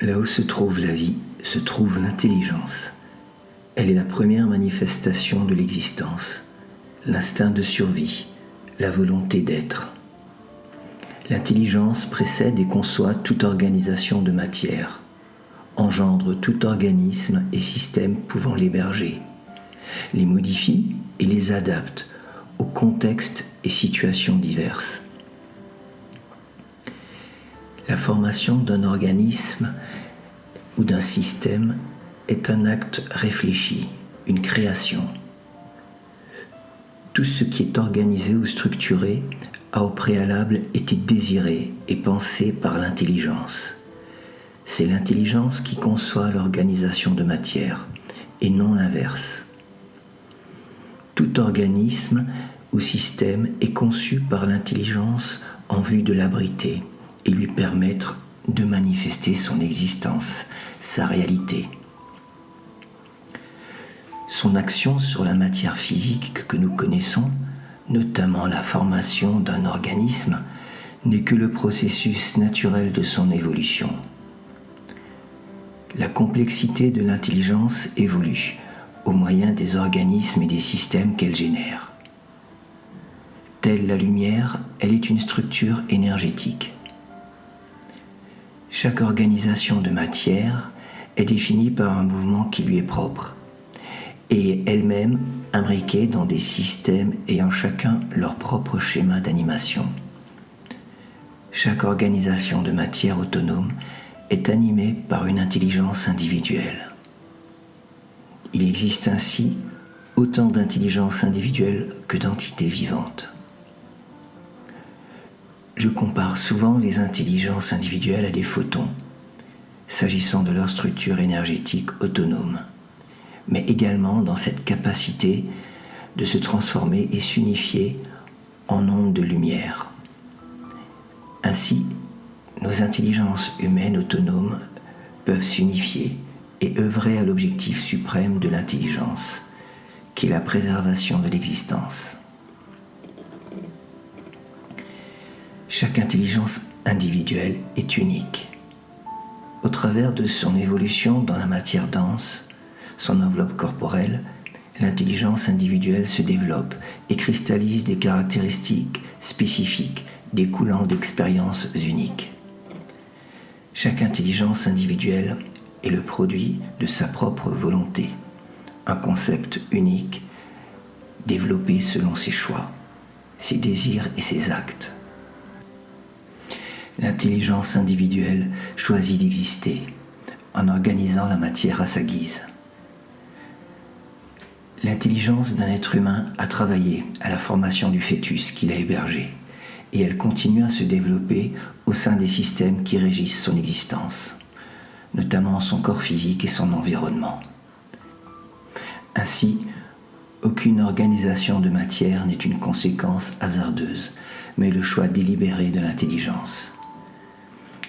Là où se trouve la vie, se trouve l'intelligence. Elle est la première manifestation de l'existence, l'instinct de survie, la volonté d'être. L'intelligence précède et conçoit toute organisation de matière, engendre tout organisme et système pouvant l'héberger, les modifie et les adapte aux contextes et situations diverses. La formation d'un organisme ou d'un système est un acte réfléchi, une création. Tout ce qui est organisé ou structuré a au préalable été désiré et pensé par l'intelligence. C'est l'intelligence qui conçoit l'organisation de matière et non l'inverse. Tout organisme ou système est conçu par l'intelligence en vue de l'abriter et lui permettre de manifester son existence, sa réalité. Son action sur la matière physique que nous connaissons, notamment la formation d'un organisme, n'est que le processus naturel de son évolution. La complexité de l'intelligence évolue au moyen des organismes et des systèmes qu'elle génère. Telle la lumière, elle est une structure énergétique. Chaque organisation de matière est définie par un mouvement qui lui est propre et elle-même imbriquée dans des systèmes ayant chacun leur propre schéma d'animation. Chaque organisation de matière autonome est animée par une intelligence individuelle. Il existe ainsi autant d'intelligences individuelles que d'entités vivantes. Je compare souvent les intelligences individuelles à des photons, s'agissant de leur structure énergétique autonome, mais également dans cette capacité de se transformer et s'unifier en ondes de lumière. Ainsi, nos intelligences humaines autonomes peuvent s'unifier et œuvrer à l'objectif suprême de l'intelligence, qui est la préservation de l'existence. Chaque intelligence individuelle est unique. Au travers de son évolution dans la matière dense, son enveloppe corporelle, l'intelligence individuelle se développe et cristallise des caractéristiques spécifiques découlant d'expériences uniques. Chaque intelligence individuelle est le produit de sa propre volonté, un concept unique développé selon ses choix, ses désirs et ses actes. L'intelligence individuelle choisit d'exister en organisant la matière à sa guise. L'intelligence d'un être humain a travaillé à la formation du fœtus qu'il a hébergé et elle continue à se développer au sein des systèmes qui régissent son existence, notamment son corps physique et son environnement. Ainsi, aucune organisation de matière n'est une conséquence hasardeuse, mais le choix délibéré de l'intelligence.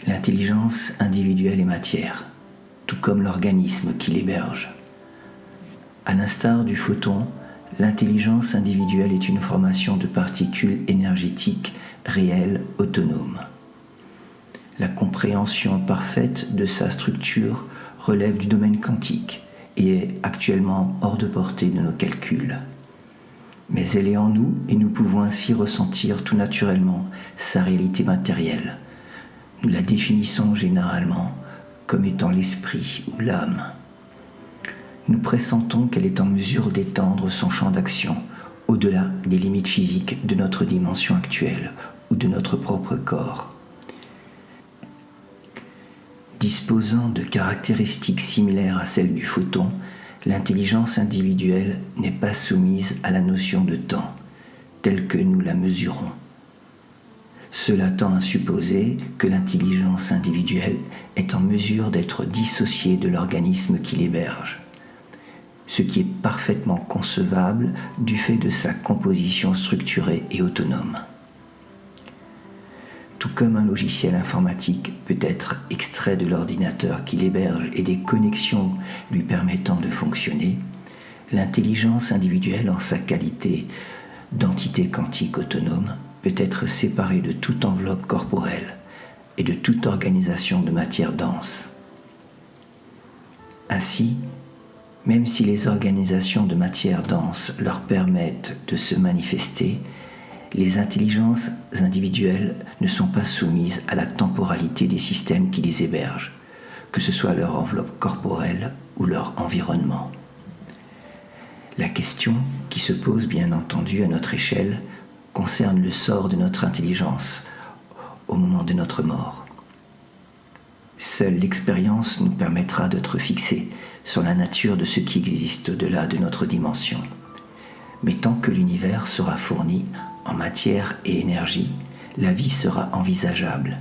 L'intelligence individuelle est matière, tout comme l'organisme qui l'héberge. À l'instar du photon, l'intelligence individuelle est une formation de particules énergétiques réelles autonomes. La compréhension parfaite de sa structure relève du domaine quantique et est actuellement hors de portée de nos calculs. Mais elle est en nous et nous pouvons ainsi ressentir tout naturellement sa réalité matérielle. Nous la définissons généralement comme étant l'esprit ou l'âme. Nous pressentons qu'elle est en mesure d'étendre son champ d'action au-delà des limites physiques de notre dimension actuelle ou de notre propre corps. Disposant de caractéristiques similaires à celles du photon, l'intelligence individuelle n'est pas soumise à la notion de temps, telle que nous la mesurons. Cela tend à supposer que l'intelligence individuelle est en mesure d'être dissociée de l'organisme qui l'héberge, ce qui est parfaitement concevable du fait de sa composition structurée et autonome. Tout comme un logiciel informatique peut être extrait de l'ordinateur qui l'héberge et des connexions lui permettant de fonctionner, l'intelligence individuelle en sa qualité d'entité quantique autonome peut être séparée de toute enveloppe corporelle et de toute organisation de matière dense. Ainsi, même si les organisations de matière dense leur permettent de se manifester, les intelligences individuelles ne sont pas soumises à la temporalité des systèmes qui les hébergent, que ce soit leur enveloppe corporelle ou leur environnement. La question qui se pose bien entendu à notre échelle concerne le sort de notre intelligence au moment de notre mort. Seule l'expérience nous permettra d'être fixés sur la nature de ce qui existe au-delà de notre dimension. Mais tant que l'univers sera fourni en matière et énergie, la vie sera envisageable.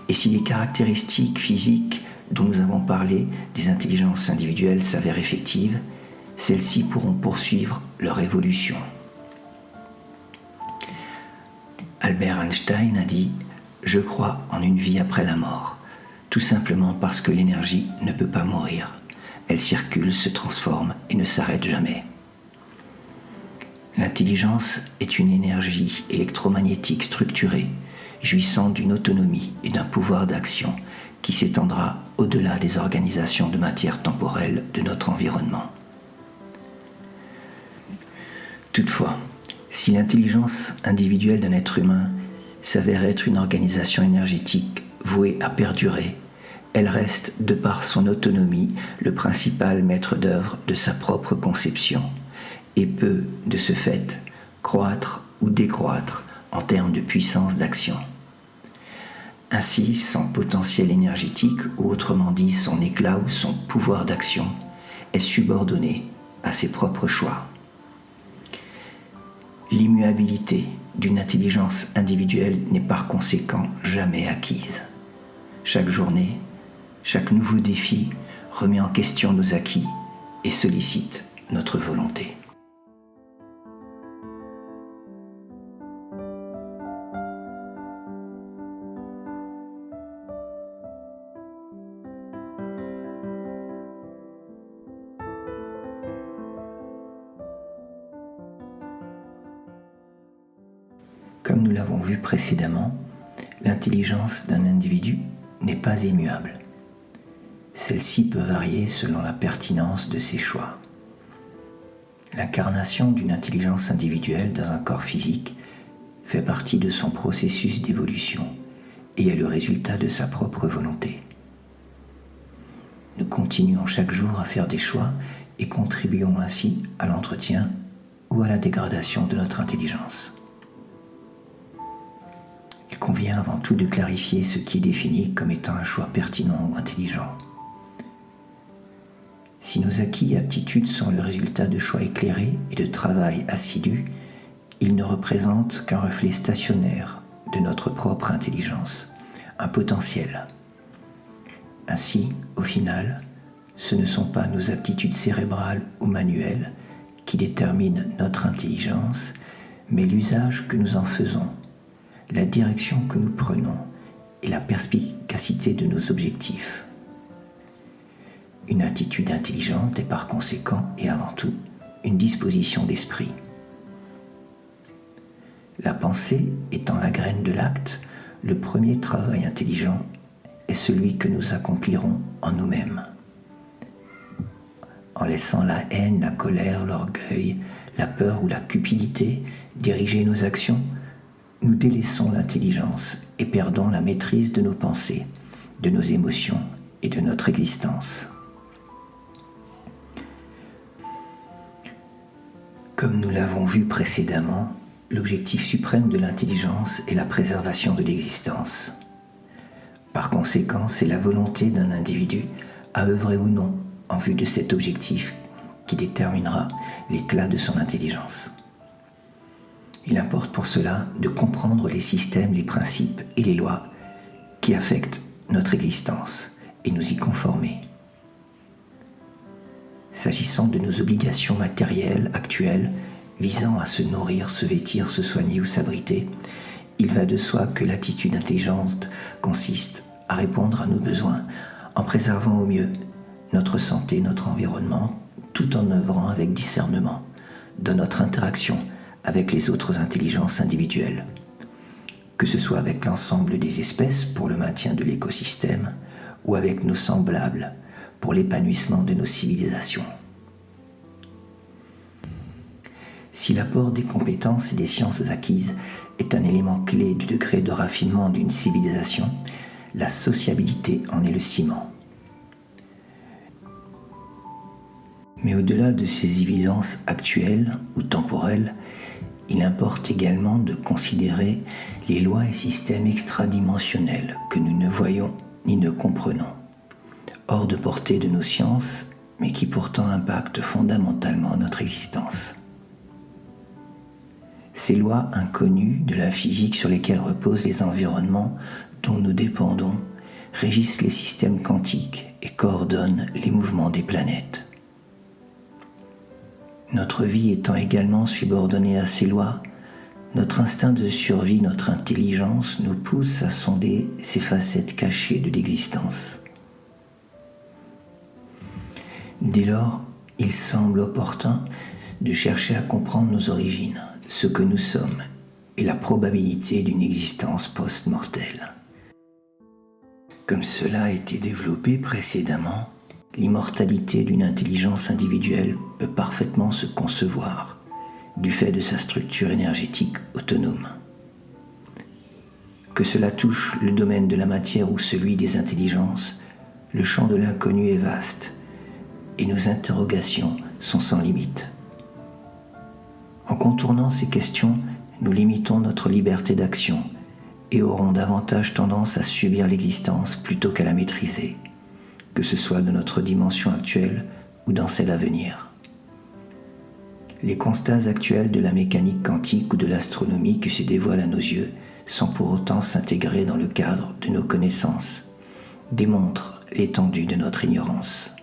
Et si les caractéristiques physiques dont nous avons parlé des intelligences individuelles s'avèrent effectives, celles-ci pourront poursuivre leur évolution. Albert Einstein a dit « Je crois en une vie après la mort », tout simplement parce que l'énergie ne peut pas mourir. Elle circule, se transforme et ne s'arrête jamais. L'intelligence est une énergie électromagnétique structurée, jouissant d'une autonomie et d'un pouvoir d'action qui s'étendra au-delà des organisations de matière temporelle de notre environnement. Toutefois, si l'intelligence individuelle d'un être humain s'avère être une organisation énergétique vouée à perdurer, elle reste, de par son autonomie, le principal maître d'œuvre de sa propre conception et peut, de ce fait, croître ou décroître en termes de puissance d'action. Ainsi, son potentiel énergétique, ou autrement dit son éclat ou son pouvoir d'action, est subordonné à ses propres choix. L'immuabilité d'une intelligence individuelle n'est par conséquent jamais acquise. Chaque journée, chaque nouveau défi remet en question nos acquis et sollicite notre volonté. Comme nous l'avons vu précédemment, l'intelligence d'un individu n'est pas immuable. Celle-ci peut varier selon la pertinence de ses choix. L'incarnation d'une intelligence individuelle dans un corps physique fait partie de son processus d'évolution et est le résultat de sa propre volonté. Nous continuons chaque jour à faire des choix et contribuons ainsi à l'entretien ou à la dégradation de notre intelligence. Il convient avant tout de clarifier ce qui est défini comme étant un choix pertinent ou intelligent. Si nos acquis et aptitudes sont le résultat de choix éclairés et de travail assidu, ils ne représentent qu'un reflet stationnaire de notre propre intelligence, un potentiel. Ainsi, au final, ce ne sont pas nos aptitudes cérébrales ou manuelles qui déterminent notre intelligence, mais l'usage que nous en faisons, la direction que nous prenons et la perspicacité de nos objectifs. Une attitude intelligente est par conséquent et avant tout une disposition d'esprit. La pensée étant la graine de l'acte, le premier travail intelligent est celui que nous accomplirons en nous-mêmes. En laissant la haine, la colère, l'orgueil, la peur ou la cupidité diriger nos actions, nous délaissons l'intelligence et perdons la maîtrise de nos pensées, de nos émotions et de notre existence. Comme nous l'avons vu précédemment, l'objectif suprême de l'intelligence est la préservation de l'existence. Par conséquent, c'est la volonté d'un individu à œuvrer ou non en vue de cet objectif qui déterminera l'éclat de son intelligence. Il importe pour cela de comprendre les systèmes, les principes et les lois qui affectent notre existence et nous y conformer. S'agissant de nos obligations matérielles actuelles visant à se nourrir, se vêtir, se soigner ou s'abriter, il va de soi que l'attitude intelligente consiste à répondre à nos besoins en préservant au mieux notre santé, notre environnement, tout en œuvrant avec discernement dans notre interaction avec les autres intelligences individuelles, que ce soit avec l'ensemble des espèces pour le maintien de l'écosystème ou avec nos semblables pour l'épanouissement de nos civilisations. Si l'apport des compétences et des sciences acquises est un élément clé du degré de raffinement d'une civilisation, la sociabilité en est le ciment. Mais au-delà de ces évidences actuelles ou temporelles, il importe également de considérer les lois et systèmes extradimensionnels que nous ne voyons ni ne comprenons, hors de portée de nos sciences, mais qui pourtant impactent fondamentalement notre existence. Ces lois inconnues de la physique sur lesquelles reposent les environnements dont nous dépendons régissent les systèmes quantiques et coordonnent les mouvements des planètes. Notre vie étant également subordonnée à ces lois, notre instinct de survie, notre intelligence nous pousse à sonder ces facettes cachées de l'existence. Dès lors, il semble opportun de chercher à comprendre nos origines, ce que nous sommes et la probabilité d'une existence post-mortelle. Comme cela a été développé précédemment, l'immortalité d'une intelligence individuelle peut parfaitement se concevoir du fait de sa structure énergétique autonome. Que cela touche le domaine de la matière ou celui des intelligences, le champ de l'inconnu est vaste et nos interrogations sont sans limite. En contournant ces questions, nous limitons notre liberté d'action et aurons davantage tendance à subir l'existence plutôt qu'à la maîtriser, que ce soit dans notre dimension actuelle ou dans celle à venir. Les constats actuels de la mécanique quantique ou de l'astronomie qui se dévoilent à nos yeux, sans pour autant s'intégrer dans le cadre de nos connaissances, démontrent l'étendue de notre ignorance.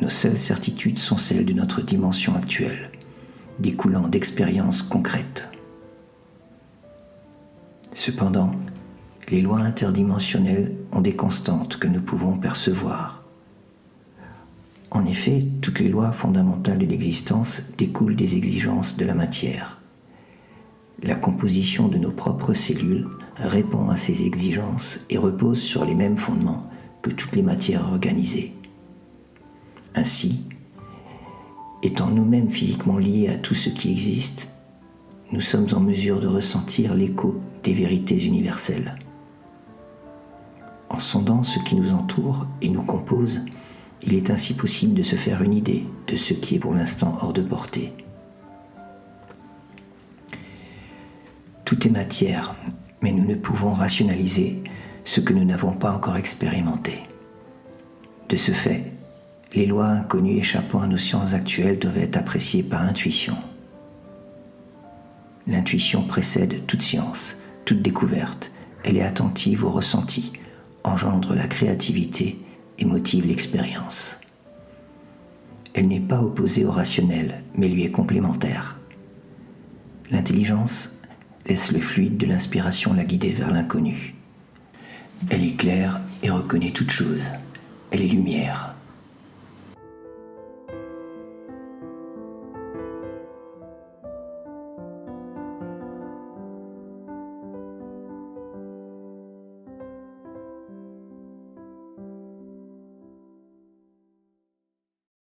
Nos seules certitudes sont celles de notre dimension actuelle, découlant d'expériences concrètes. Cependant, les lois interdimensionnelles ont des constantes que nous pouvons percevoir. En effet, toutes les lois fondamentales de l'existence découlent des exigences de la matière. La composition de nos propres cellules répond à ces exigences et repose sur les mêmes fondements que toutes les matières organisées. Ainsi, étant nous-mêmes physiquement liés à tout ce qui existe, nous sommes en mesure de ressentir l'écho des vérités universelles. En sondant ce qui nous entoure et nous compose, il est ainsi possible de se faire une idée de ce qui est pour l'instant hors de portée. Tout est matière, mais nous ne pouvons rationaliser ce que nous n'avons pas encore expérimenté. De ce fait, les lois inconnues échappant à nos sciences actuelles doivent être appréciées par intuition. L'intuition précède toute science, toute découverte. Elle est attentive au ressenti, engendre la créativité et motive l'expérience. Elle n'est pas opposée au rationnel, mais lui est complémentaire. L'intelligence laisse le fluide de l'inspiration la guider vers l'inconnu. Elle éclaire et reconnaît toute chose. Elle est lumière.